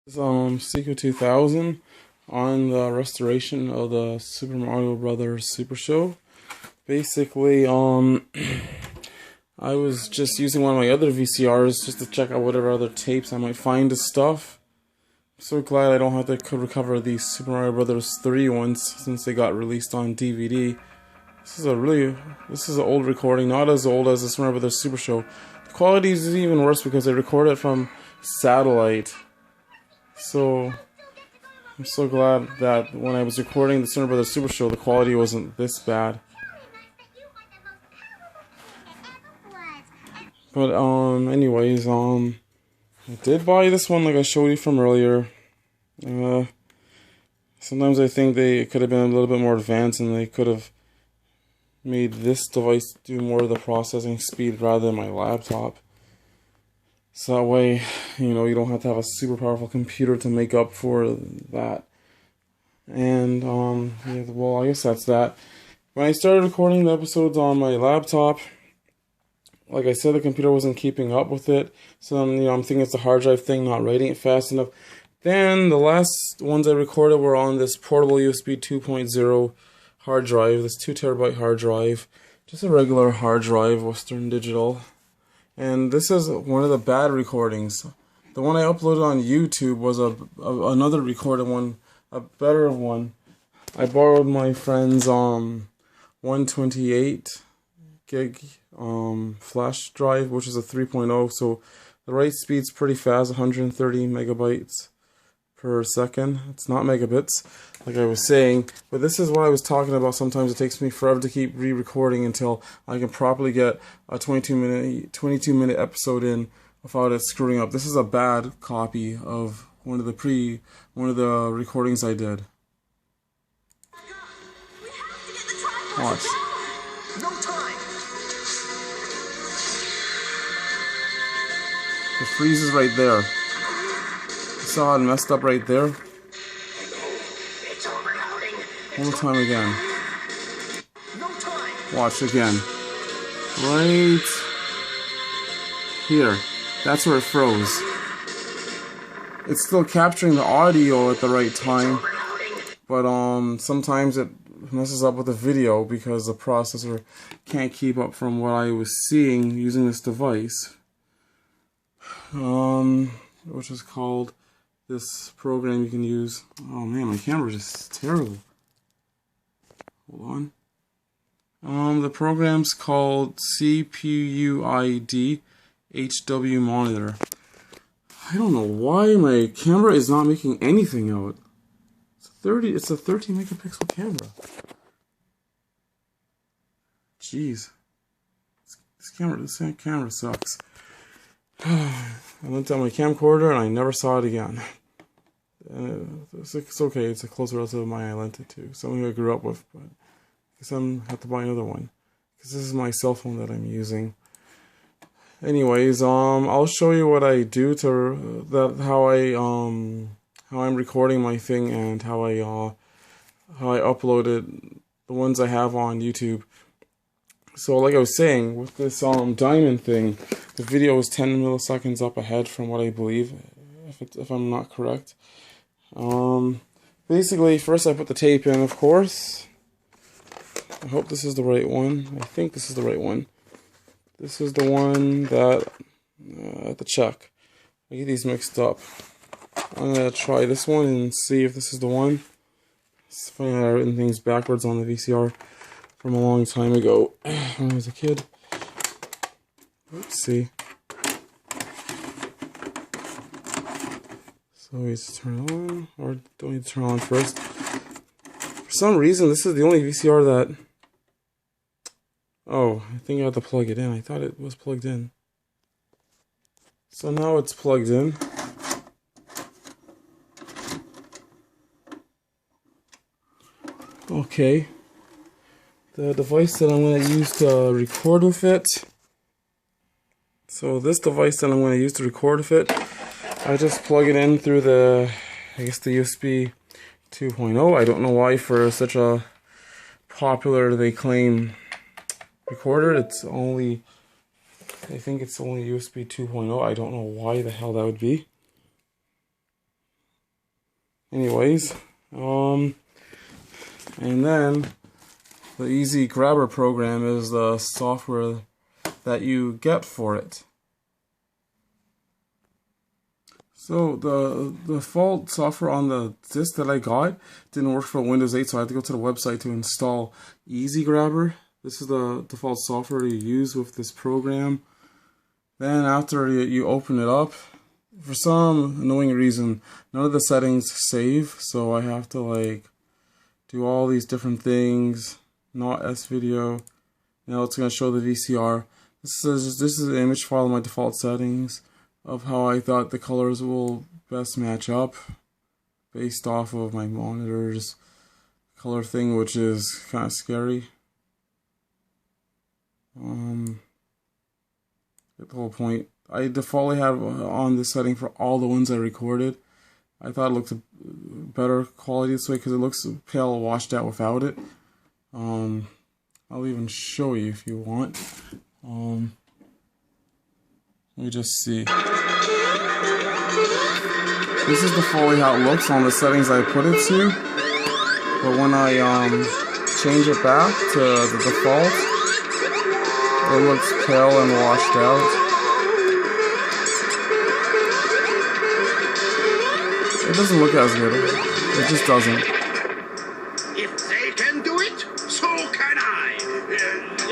Seiko 2000 on the restoration of the Super Mario Brothers Super Show. Basically, I was just using one of my other VCRs just to check out whatever other tapes I might find of stuff. I'm so glad I don't have to recover the Super Mario Brothers 3 ones since they got released on DVD. This is an old recording, not as old as the Super Mario Brothers Super Show. The quality is even worse because they recorded it from satellite. So I'm so glad that when I was recording the Super Mario Brothers Super Show, the quality wasn't this bad. But anyways, I did buy this one like I showed you from earlier. Sometimes I think they could have been a little bit more advanced and they could have made this device do more of the processing speed rather than my laptop. So that way, you don't have to have a super powerful computer to make up for that. And, yeah, well, I guess that's that. When I started recording the episodes on my laptop, like I said, the computer wasn't keeping up with it. So, I'm thinking it's the hard drive thing, not writing it fast enough. Then, the last ones I recorded were on this portable USB 2.0 hard drive, this 2 terabyte hard drive. Just a regular hard drive, Western Digital. And this is one of the bad recordings. The one I uploaded on YouTube was another recorded one, a better one. I borrowed my friend's 128 gig flash drive, which is a 3.0, so the write speed's pretty fast, 130 megabytes per second. It's not megabits, like I was saying, but this is what I was talking about. Sometimes it takes me forever to keep re-recording until I can properly get a 22 minute episode in without it screwing up. This is a bad copy of one of the recordings I did. Watch. No time. It freezes right there. Saw it messed up right there. It's overloading. One more time again. No time. Watch again. Right here. That's where it froze. It's still capturing the audio at the right time, but sometimes it messes up with the video because the processor can't keep up from what I was seeing using this device. Which is called this program you can use. Oh man, my camera is just terrible. Hold on. The program's called CPUID HW Monitor. I don't know why my camera is not making anything out. It's a 13 megapixel camera. Jeez. This camera sucks. I looked at my camcorder and I never saw it again. It's okay, it's a close relative of mine I lent it to. Someone who I grew up with, but I guess I'm have to buy another one. Because this is my cell phone that I'm using. Anyways, I'll show you what I do how I'm recording my thing and how I uploaded the ones I have on YouTube. So like I was saying, with this diamond thing, the video is 10 milliseconds up ahead from what I believe, if I'm not correct. Basically, first I put the tape in, of course. I hope this is the right one. I think this is the right one. This is the one that, at the check. I get these mixed up. I'm going to try this one and see if this is the one. It's funny that I've written things backwards on the VCR from a long time ago when I was a kid. Let's see. So we just turn it on, or don't need to turn it on first. For some reason, this is the only VCR that... Oh, I think I have to plug it in. I thought it was plugged in. So now it's plugged in. Okay. The device that I'm going to use to record with it. So this device that I'm going to use to record with it, I just plug it in through the USB 2.0. I don't know why for such a popular, they claim, recorder, I think it's only USB 2.0. I don't know why the hell that would be. anyways, and then the Easy Grabber program is the software that you get for it. So the default software on the disk that I got didn't work for Windows 8, so I had to go to the website to install Easy Grabber. This is the default software you use with this program. Then after you open it up, for some annoying reason, none of the settings save, so I have to like do all these different things. Not S-video. Now it's going to show the VCR. This is an image file of my default settings of how I thought the colors will best match up based off of my monitor's color thing, which is kind of scary. Get the whole point. I defaultly have on this setting for all the ones I recorded. I thought it looked better quality this way because it looks pale washed out without it. I'll even show you if you want. Let me just see. This is the fully how it looks on the settings I put it to. But when I change it back to the default, it looks pale and washed out. It doesn't look as good. It just doesn't. If they can do it, so can I.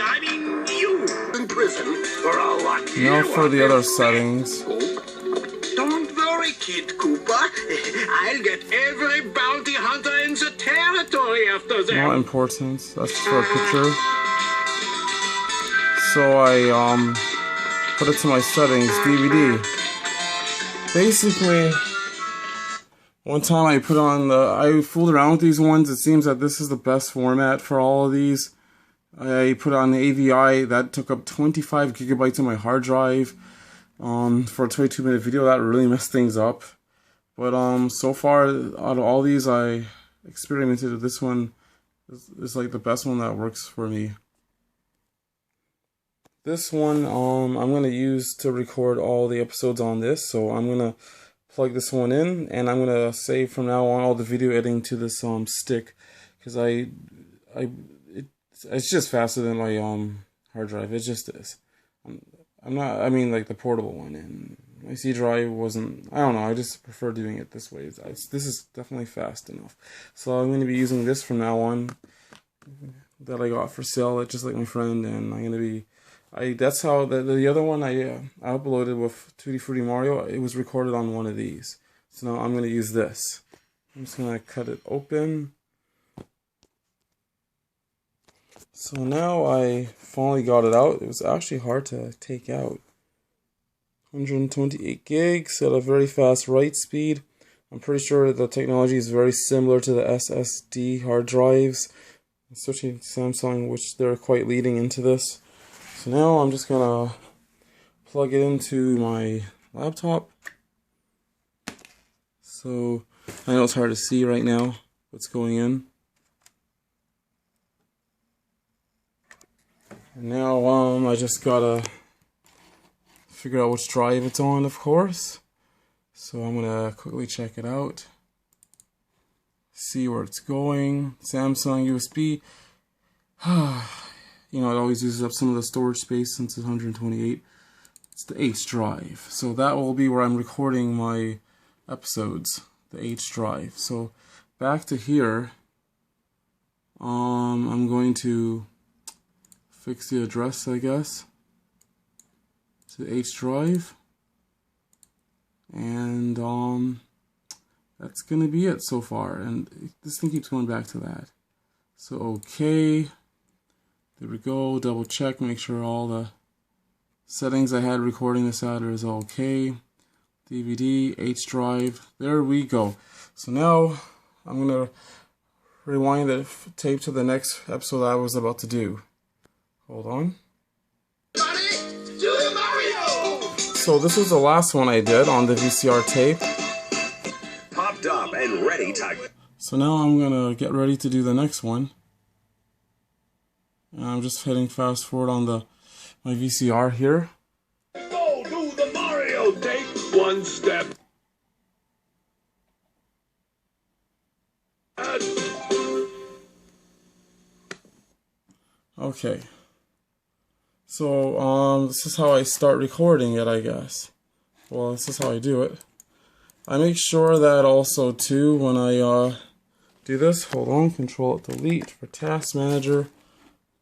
I mean, you. In prison for a lot. Now for the other settings. Don't worry, Kid Cooper. I'll get every bounty hunter in the territory after them. Not important. That's just for a picture. So I put it to my settings, DVD. Basically, one time I put on I fooled around with these ones. It seems that this is the best format for all of these. I put on the AVI that took up 25 gigabytes on my hard drive for a 22-minute video. That really messed things up. But so far out of all these, I experimented with this one. Is like the best one that works for me. This one I'm gonna use to record all the episodes on this. So I'm gonna plug this one in, and I'm gonna save from now on all the video editing to this stick, because it's just faster than my hard drive. It just is. I mean like the portable one, and my C drive wasn't. I don't know. I just prefer doing it this way. This is definitely fast enough. So I'm gonna be using this from now on. That I got for sale, just like my friend, and I'm gonna be. That's how the other one I uploaded with Tutti Frutti Mario. It was recorded on one of these. So now I'm gonna use this. I'm just gonna cut it open. So now I finally got it out. It was actually hard to take out. 128 gigs at a very fast write speed. I'm pretty sure the technology is very similar to the SSD hard drives, especially Samsung, which they're quite leading into this. So now I'm just gonna plug it into my laptop. So I know it's hard to see right now what's going in. And now I just gotta figure out which drive it's on, of course. So I'm gonna quickly check it out. See where it's going. Samsung USB. You know, it always uses up some of the storage space since it's 128. It's the H drive. So that will be where I'm recording my episodes, the H drive. So back to here, I'm going to fix the address, I guess, to the H drive. And that's going to be it so far. And this thing keeps going back to that. So okay. There we go, double check, make sure all the settings I had recording this at is okay. DVD, H drive, there we go. So now I'm going to rewind the tape to the next episode I was about to do. Hold on. So this was the last one I did on the VCR tape. Popped up and ready to. So now I'm going to get ready to do the next one. And I'm just hitting fast forward on my VCR here. Go do the Mario tape one step. Okay. So, this is how I start recording it, I guess. Well, this is how I do it. I make sure that also, too, when I, do this, hold on, Control-Delete for Task Manager,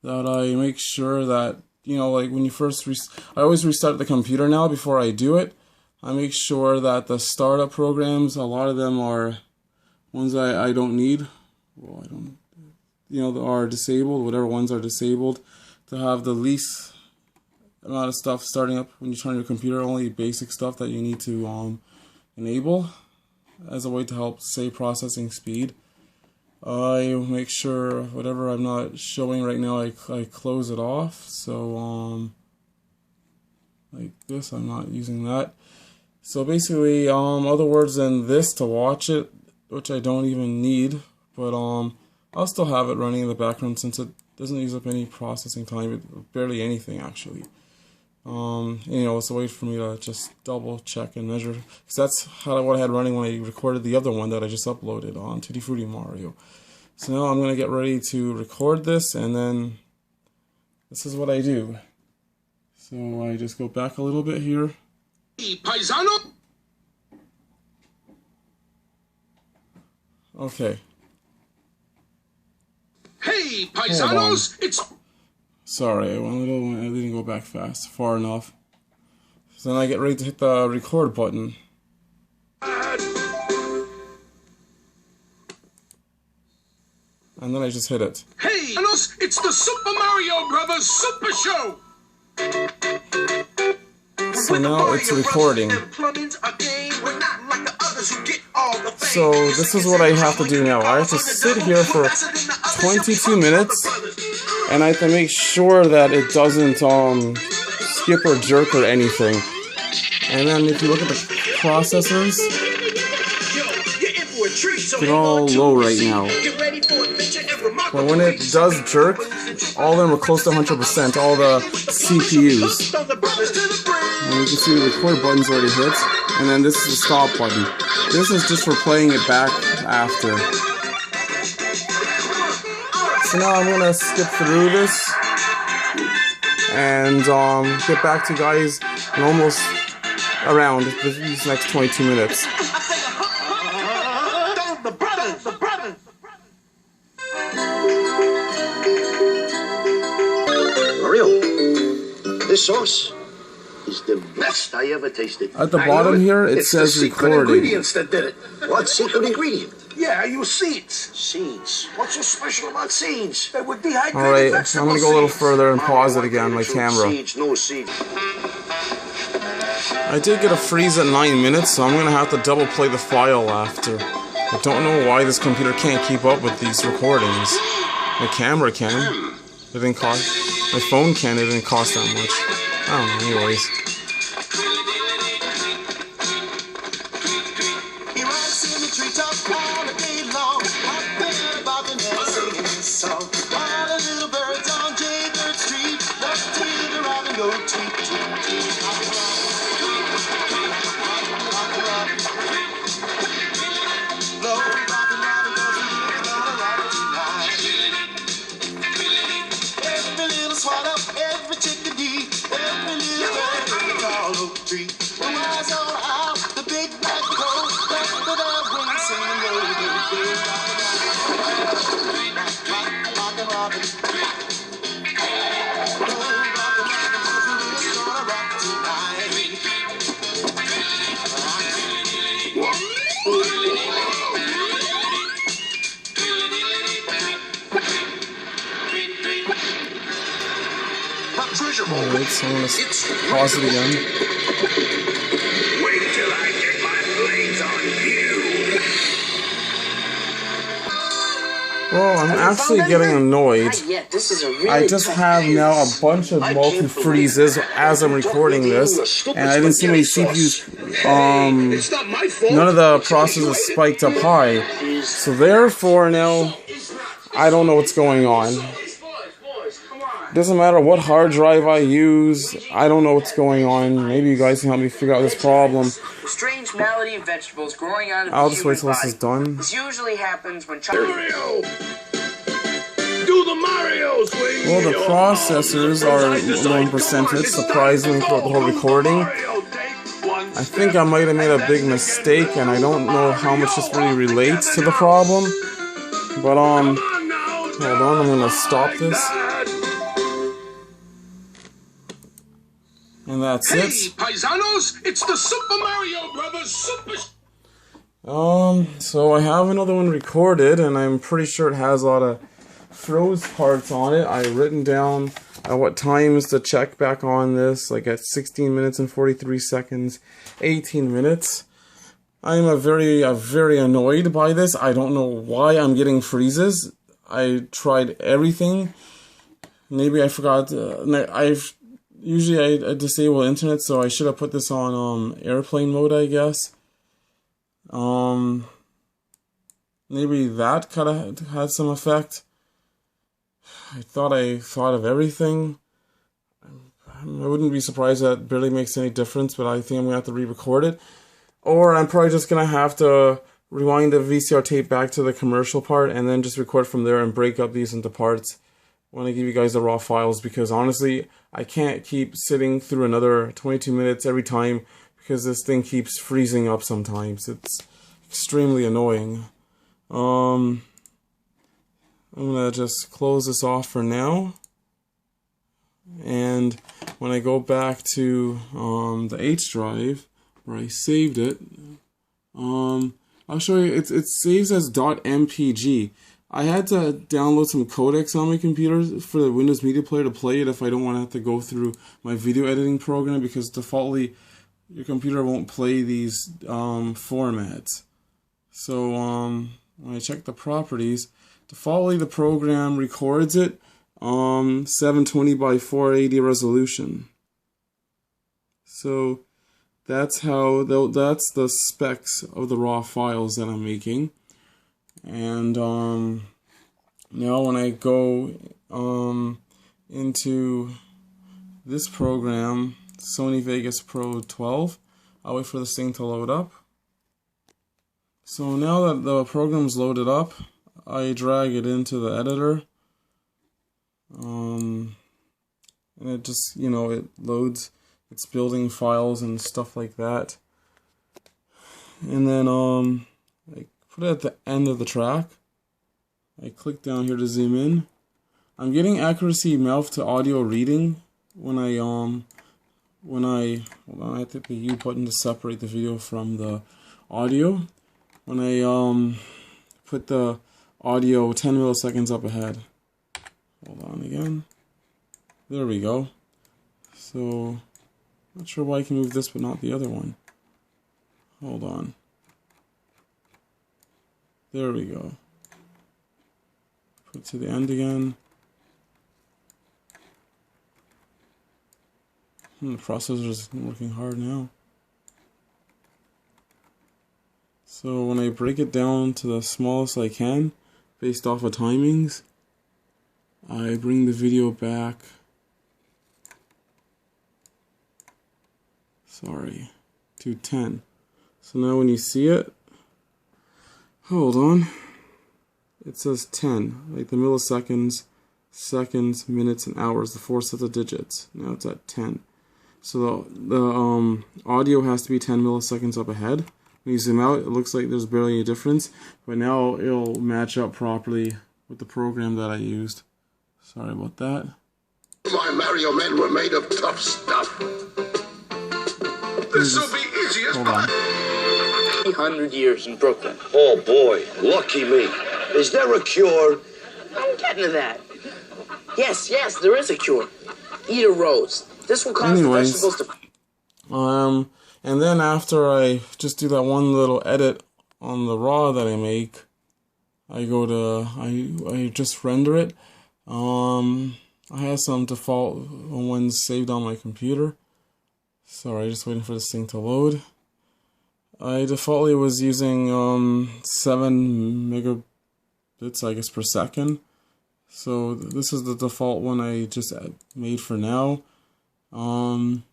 that I make sure that, you know, like when you first, I always restart the computer now before I do it. I make sure that the startup programs, a lot of them are ones I don't need. Well, I don't, you know, are disabled, whatever ones are disabled, to have the least amount of stuff starting up when you turn your computer, only basic stuff that you need to enable as a way to help save processing speed. I make sure whatever I'm not showing right now, I close it off. So like this, I'm not using that. So basically, other words than this to watch it, which I don't even need, but I'll still have it running in the background since it doesn't use up any processing time, barely anything actually. You know, it's a way for me to just double check and measure, because that's what I had running when I recorded the other one that I just uploaded on Tutti Frutti Mario. So now I'm going to get ready to record this, and then this is what I do. So I just go back a little bit here. Hey, paisano. Okay. Hey, paisanos, it's... Sorry, I didn't go back far enough. So then I get ready to hit the record button. And then I just hit it. Hey, it's the Super Mario Brothers Super Show! So now it's recording. So this is what I have to do now. I have to sit here for 22 minutes, and I have to make sure that it doesn't skip or jerk or anything. And then if you look at the processors, they're all low right now. But when it does jerk, all of them are close to 100%, all the CPUs. And you can see the record button's already hit, and then this is the stop button. This is just for playing it back after. So now I'm gonna skip through this and get back to you guys in almost around these next 22 minutes. Mario, this sauce is the best I ever tasted. At the bottom here, it says recording. Ingredients that did it. What secret ingredient? Yeah, I use seeds. Seeds? What's so special about seeds? They would dehydrate. Alright, so I'm gonna go a little further and pause it again, my camera. Seeds, no seeds. I did get a freeze at 9 minutes, so I'm gonna have to double play the file after. I don't know why this computer can't keep up with these recordings. My camera can. It didn't cost. My phone can. It didn't cost that much. I don't know. Anyways. Alright, so I'm gonna pause it again. Wait till I get my blades on you. Well, I'm actually getting annoyed. I just have now a bunch of multi-freezes as I'm recording this, and I didn't see my CPUs, none of the processors spiked up high, so therefore now, I don't know what's going on. Doesn't matter what hard drive I use, I don't know what's going on. Maybe you guys can help me figure out this problem. The strange malady of vegetables growing out of I'll the just wait human till this is body. done. This usually happens when Mario! Do the Mario swing! Well, the processors are low in percentage, surprisingly, throughout the whole recording. I think I might have made a big mistake, and I don't know how much this really relates to the problem. But, hold on, I'm gonna stop this. And that's it. Hey, paisanos, it's the Super Mario Brothers Super... So I have another one recorded, and I'm pretty sure it has a lot of froze parts on it. I've written down at what times to check back on this, like at 16 minutes and 43 seconds, 18 minutes. I'm very annoyed by this. I don't know why I'm getting freezes. I tried everything. Maybe I forgot. Usually I disable internet, so I should have put this on airplane mode, I guess. Maybe that could have had some effect. I thought of everything. I wouldn't be surprised that it barely makes any difference, but I think I'm going to have to re-record it. Or I'm probably just going to have to rewind the VCR tape back to the commercial part and then just record from there and break up these into parts when I give you guys the raw files, because honestly, I can't keep sitting through another 22 minutes every time because this thing keeps freezing up sometimes. It's extremely annoying. I'm gonna just close this off for now, and when I go back to the H drive where I saved it, I'll show you. It saves as .mpg. I had to download some codecs on my computer for the Windows Media Player to play it if I don't want to have to go through my video editing program, because defaultly your computer won't play these formats. So when I check the properties, defaultly the program records it 720 by 480 resolution. So that's the specs of the raw files that I'm making. And now when I go into this program, Sony Vegas Pro 12, I'll wait for this thing to load up. So now that the program's loaded up, I drag it into the editor, and it just, it loads, it's building files and stuff like that. And then I put it at the end of the track. I click down here to zoom in. I'm getting accuracy mouth to audio reading when I hold on, I have to hit the U button to separate the video from the audio. When I put the audio 10 milliseconds up ahead. Hold on again. There we go. So, not sure why I can move this but not the other one. Hold on. There we go. Put it to the end again. The processor's working hard now. So when I break it down to the smallest I can, based off of timings, I bring the video back. To 10. So now when you see it, hold on. It says 10, like the milliseconds, seconds, minutes, and hours, the 4 sets of digits. Now it's at 10. So the audio has to be 10 milliseconds up ahead. When you zoom out, it looks like there's barely a difference, but now it'll match up properly with the program that I used. Sorry about that. My Mario men were made of tough stuff. This'll be easy as pie. 300 years in Brooklyn. Oh boy, lucky me. Is there a cure? I'm getting to that. Yes, there is a cure. Eat a rose. This will cause the vegetables to... And then after I just do that one little edit on the raw that I make, I go to, I just render it. I have some default ones saved on my computer. Sorry, just waiting for this thing to load. I defaultly was using 7 megabits, I guess, per second. So this is the default one I just made for now. Audio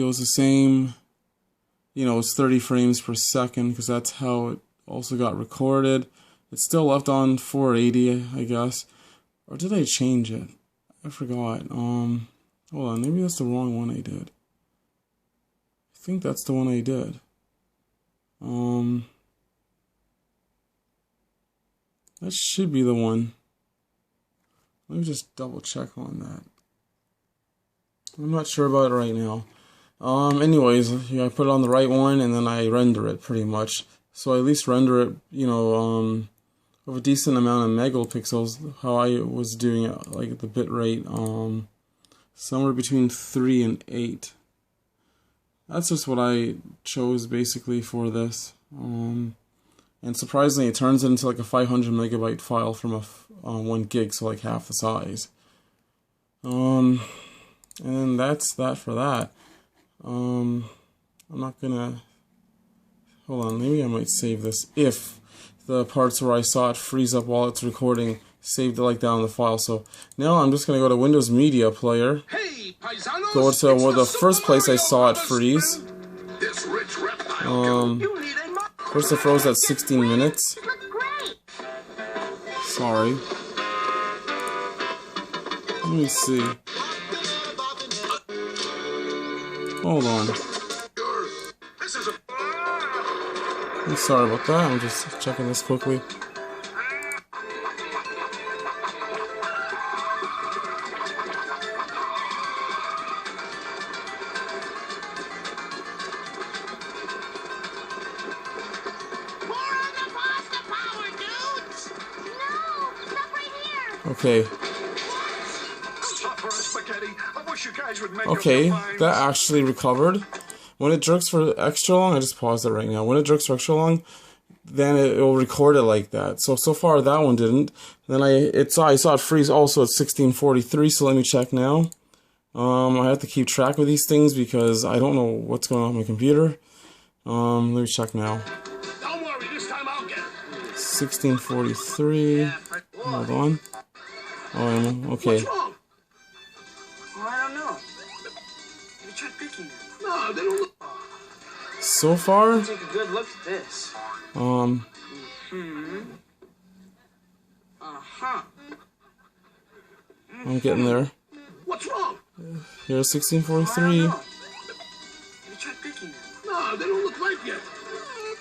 is the same. You know, it's 30 frames per second because that's how it also got recorded. It's still left on 480, I guess. Or did I change it? I forgot. Hold on, maybe that's the wrong one I did. I think that's the one I did. That should be the one. Let me just double check on that. I'm not sure about it right now. Anyways, yeah, I put it on the right one and then I render it pretty much. So I at least render it, you know, with a decent amount of megapixels, how I was doing it, like at the bit rate, somewhere between 3 and 8. That's just what I chose basically for this. And surprisingly, it turns it into like a 500 megabyte file from a 1 gig, so like half the size. And then that's that for that. I'm not gonna, hold on, maybe I might save this if the parts where I saw it freeze up while it's recording saved it like that on the file. So now I'm just gonna go to Windows Media Player, Hey, paisanos, go to where the first place I saw it freeze. This rich reptile First it froze at 16 minutes. Sorry. Let me see. Hold on. I'm sorry about that. I'm just checking this quickly. Okay. Okay, that actually recovered. When it jerks for extra long, I just paused it right now. When it jerks for extra long, then it will record it like that. So far that one didn't. Then I saw it freeze also at 1643. So let me check now. I have to keep track of these things because I don't know what's going on with my computer. Let me check now. Don't worry, this time I'll get it. 1643. Hold on. Okay. What's wrong? Well, I don't know. Maybe try picking it. No, they don't look. So far, Take a good look at this. I'm getting there. What's wrong? Here's Well, I 1643. don't know. Maybe try picking it. No, they don't look right yet.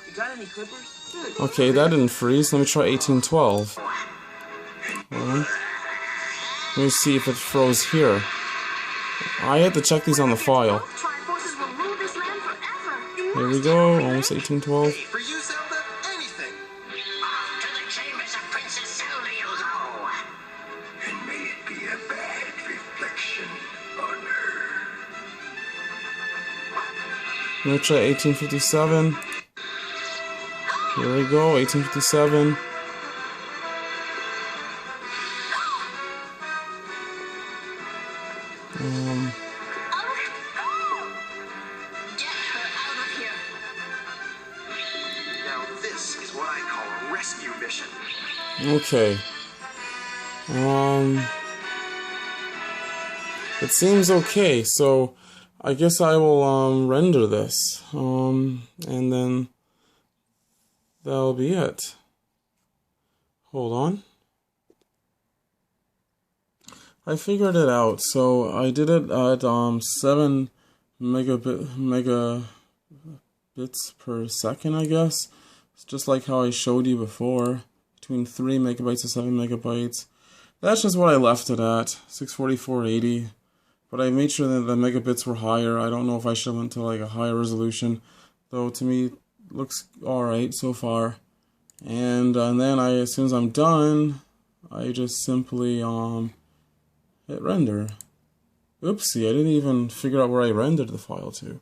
You got any clippers? Okay, that didn't freeze. Let me try 1812. Let me see if it froze here. I had to check these on the file. Triforces will rule this land forever. Here we go, almost 1812. For you, Zelda, anything. Off to the chambers of Princess Zelda you'll go. And may it be a bad reflection on her. Let me try 1857. Here we go, 1857. Get her out of here. Now this is what I call a rescue mission. Okay. It seems okay, so I guess I will render this. And then that'll be it. Hold on. I figured it out. So I did it at 7 megabits per second, I guess. It's just like how I showed you before, between 3 megabytes to 7 megabytes. That's just what I left it at, 644.80. But I made sure that the megabits were higher. I don't know if I should have went to like a higher resolution, though to me it looks alright so far. And then as soon as I'm done, I just simply hit render. Oopsie, I didn't even figure out where I rendered the file to.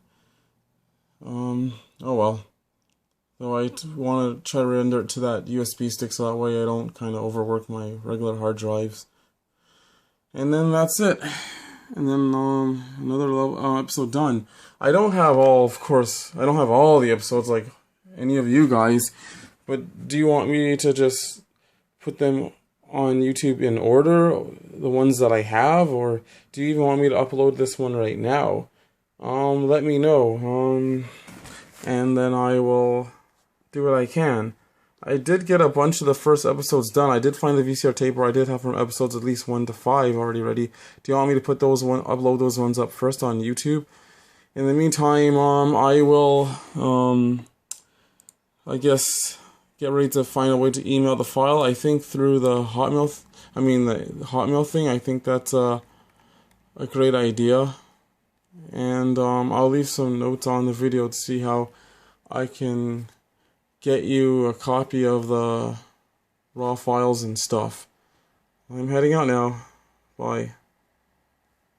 Oh well. Though I want to try to render it to that USB stick so that way I don't kind of overwork my regular hard drives. And then that's it. And then another episode done. I don't have all the episodes like any of you guys, but do you want me to just put them on YouTube in order, the ones that I have, or do you even want me to upload this one right now? Let me know. And then I will do what I can. I did get a bunch of the first episodes done. I did find the VCR tape where I did have from episodes at least 1 to 5 already ready. Do you want me to put upload those ones up first on YouTube? In the meantime, I will, I guess, get ready to find a way to email the file. I think through the Hotmail, the Hotmail thing. I think that's a great idea. And I'll leave some notes on the video to see how I can get you a copy of the raw files and stuff. I'm heading out now. Bye.